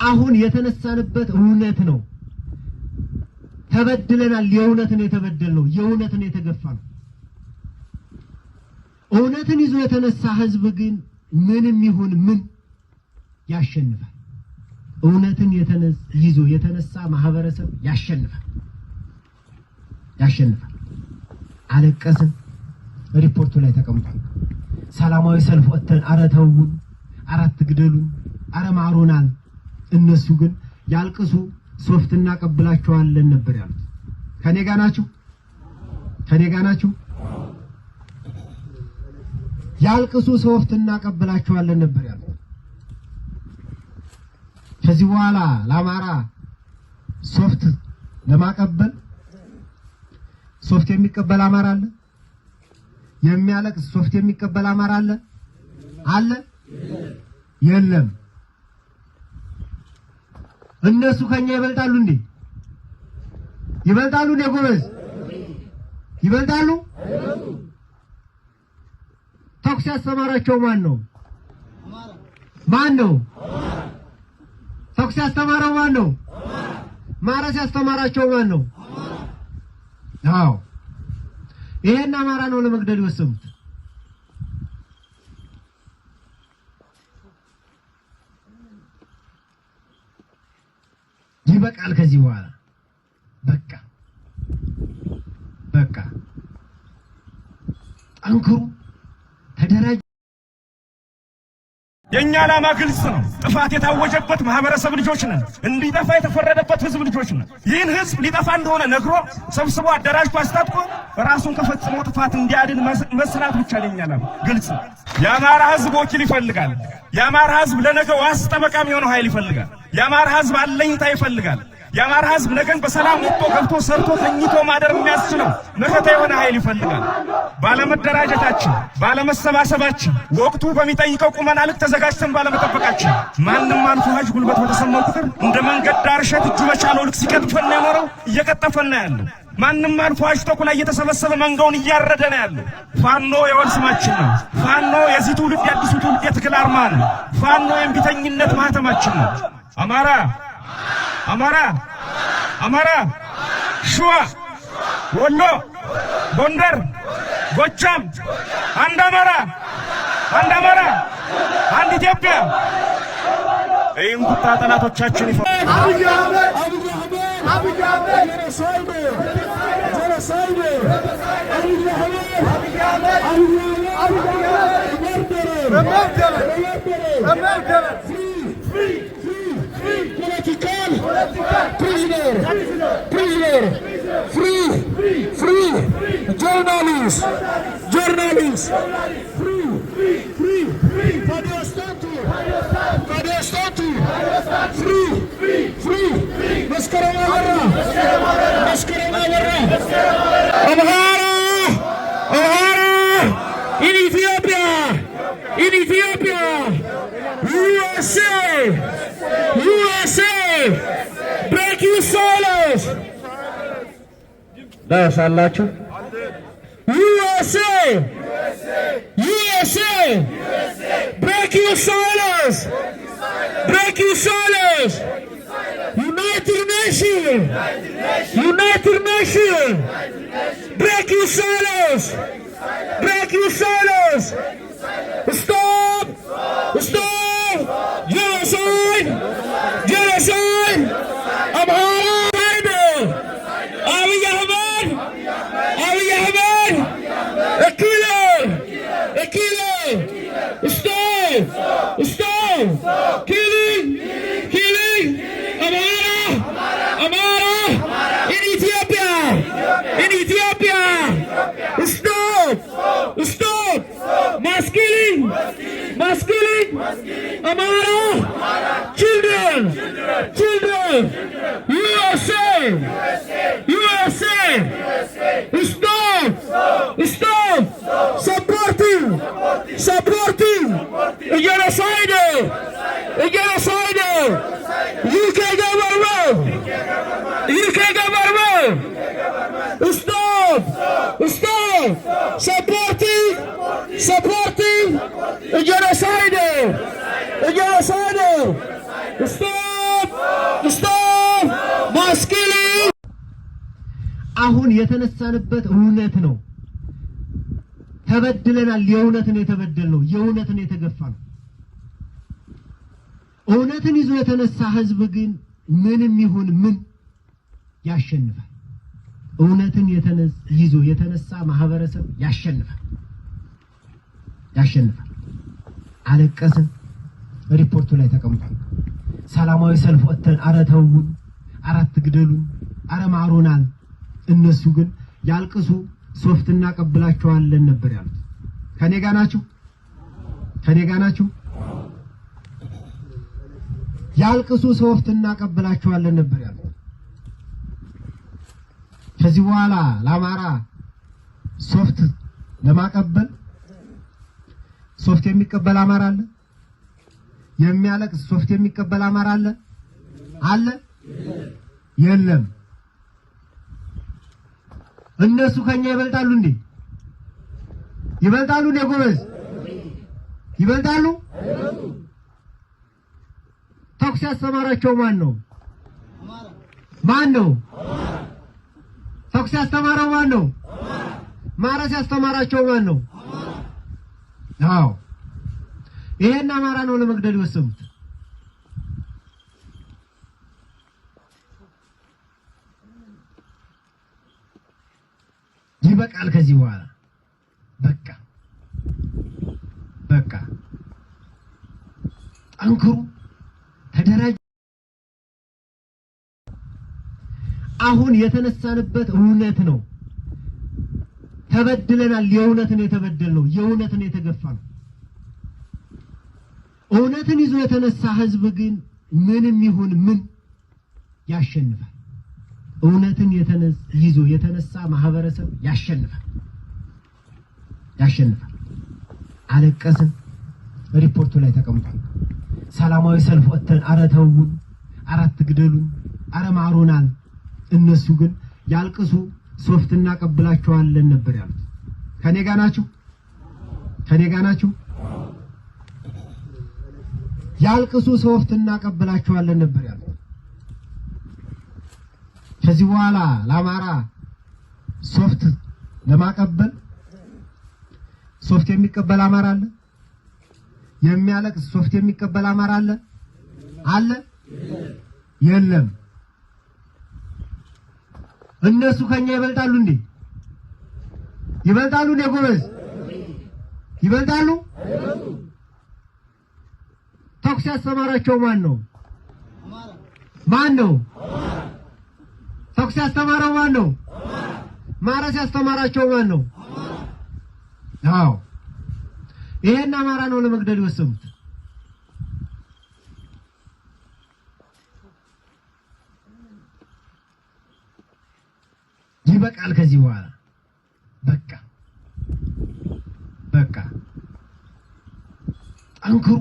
አሁን የተነሳንበት እውነት ነው። ተበድለናል። የእውነትን የተበደልነው የእውነትን የተገፋነው እውነትን ይዞ የተነሳ ህዝብ ግን ምንም ይሁን ምን ያሸንፋል። እውነትን ይዞ የተነሳ ማህበረሰብ ያሸንፋል። አለቀስን ሪፖርቱ ላይ ተቀምጧል። ሰላማዊ ሰልፍ ወጥተን አረተውን አራት ግደሉን አረማሩናል። እነሱ ግን ያልቅሱ ሶፍት እናቀብላቸዋለን ነበር ያሉት። ከኔ ጋር ናችሁ? ያልቅሱ ሶፍት እናቀብላቸዋለን ነበር ያሉት። ከዚህ በኋላ ለአማራ ሶፍት ለማቀበል ሶፍት የሚቀበል አማራ አለ? የሚያለቅስ ሶፍት የሚቀበል አማራ አለ? የለም። እነሱ ከኛ ይበልጣሉ እንዴ? ይበልጣሉ እንዴ? ጎበዝ ይበልጣሉ? ተኩስ ያስተማራቸው ማን ነው? ተኩስ ያስተማረው ማን ነው? ማረስ ያስተማራቸው ማን ነው? አዎ ይሄን አማራ ነው ለመግደል ይወሰኑት። ይበቃል። ከዚህ በኋላ በቃ ጠንክሩ፣ ተደራጁ። የኛ ዓላማ ግልጽ ነው። ጥፋት የታወጀበት ማህበረሰብ ልጆች ነን። እንዲጠፋ የተፈረደበት ህዝብ ልጆች ነን። ይህን ህዝብ ሊጠፋ እንደሆነ ነግሮ ሰብስቦ አደራጅቶ አስታጥቆ ራሱን ከፈጽሞ ጥፋት እንዲያድን መስራት ብቻ ለኛ ዓላማ ግልጽ ነው። የአማራ ህዝብ ወኪል ይፈልጋል። የአማራ ህዝብ ለነገ ዋስ ጠበቃ የሚሆነው ኃይል ይፈልጋል። የአማራ ህዝብ አለኝታ ይፈልጋል። የአማራ ህዝብ ነገን በሰላም ወጥቶ ገብቶ ሰርቶ ተኝቶ ማደር የሚያስችለው መከታ የሆነ ኃይል ይፈልጋል። ባለመደራጀታችን፣ ባለመሰባሰባችን፣ ወቅቱ በሚጠይቀው ቁመና ልክ ተዘጋጅተን ባለመጠበቃችን ማንም አልፎ ሀጅ ጉልበት በተሰማው ቁጥር እንደ መንገድ ዳር እሸት እጁ በቻለው ልክ ሲቀጥፈን ነው የኖረው፣ እየቀጠፈን ነው ያለው። ማንም አልፎ ሀጅ ተኩላ እየተሰበሰበ መንጋውን እያረደ ነው ያለው። ፋኖ የወል ስማችን ነው። ፋኖ የዚህ ትውልድ የአዲሱ ትውልድ የትግል አርማ ነው። ፋኖ የእምቢተኝነት ማህተማችን ነው። አማራ፣ ሸዋ፣ ወሎ፣ ጎንደር፣ ጎጃም፣ አንድ አማራ፣ አንድ ኢትዮጵያ። ይህን ቁጣ ጠላቶቻችን prisoner, free, journalists, free, for their statue, free, Maskarama Amhara, in Ethiopia, USA, break your silence. Dasallachu. USA, break your silence. United Nations, break your silence. Stop. Genocide. Amhara. Abiy Ahmed. A killer. Stop. Killing. Amhara. In Ethiopia. Stop. Mass killing. Amhara. Children. USA. Stop. Supporting. Genocide. UK government. Stop. Supporting genocide. Stop. አሁን የተነሳንበት እውነት ነው። ተበድለናል። የእውነትን የተበደልነው የእውነትን የተገፋነው። እውነትን ይዞ የተነሳ ህዝብ ግን ምንም ይሁን ምን ያሸንፋል። እውነትን ይዞ የተነሳ ማህበረሰብ ያሸንፋል። አለቀስን፣ ሪፖርቱ ላይ ተቀምጧል። ሰላማዊ ሰልፍ ወጥተን አረ ተውን፣ አረ አትግደሉን፣ አረ ማሩናል። እነሱ ግን ያልቅሱ ሶፍት እናቀብላቸዋለን ነበር ያሉት። ከኔ ጋር ናችሁ? ያልቅሱ ሶፍት እናቀብላቸዋለን ነበር ያሉት። ከዚህ በኋላ ለአማራ ሶፍት ለማቀበል ሶፍት የሚቀበል አማራ አለ? የሚያለቅስ ሶፍት የሚቀበል አማራ አለ? የለም። እነሱ ከኛ ይበልጣሉ እንዴ? ይበልጣሉ እንዴ? ጎበዝ ይበልጣሉ? ተኩስ ያስተማራቸው ማን ነው? ተኩስ ያስተማረው ማን ነው? ማረስ ያስተማራቸው ማን ነው? አዎ ይሄን አማራ ነው ለመግደል የወሰኑት። ይበቃል። ከዚህ በኋላ በቃ ጠንክሩ፣ ተደራጅ። አሁን የተነሳንበት እውነት ነው። ተበድለናል። የእውነትን የተበደልነው የእውነትን የተገፋነው። እውነትን ይዞ የተነሳ ህዝብ ግን ምንም ይሁን ምን ያሸንፋል። እውነትን ይዞ የተነሳ ማህበረሰብ ያሸንፋል። አለቀስን፣ ሪፖርቱ ላይ ተቀምጧል። ሰላማዊ ሰልፍ ወጥተን አረ ተውን፣ አረ አትግደሉን፣ አረ ማሩናል። እነሱ ግን ያልቅሱ ሶፍት እናቀብላቸዋለን ነበር ያሉት። ከኔ ጋር ናችሁ? ያልቅሱ ሶፍት እናቀብላቸዋለን ነበር ያሉት። ከዚህ በኋላ ለአማራ ሶፍት ለማቀበል ሶፍት የሚቀበል አማራ አለ? የሚያለቅስ ሶፍት የሚቀበል አማራ አለ? የለም። እነሱ ከኛ ይበልጣሉ እንዴ? ይበልጣሉ እንዴ? ጎበዝ ይበልጣሉ? ተኩስ ያስተማራቸው ማን ነው? ተኩስ ያስተማረው ማን ነው? ማረስ ያስተማራቸው ማን ነው? አዎ ይሄን አማራ ነው ለመግደል የወሰኑት። ይበቃል። ከዚህ በኋላ በቃ ጠንክሩ፣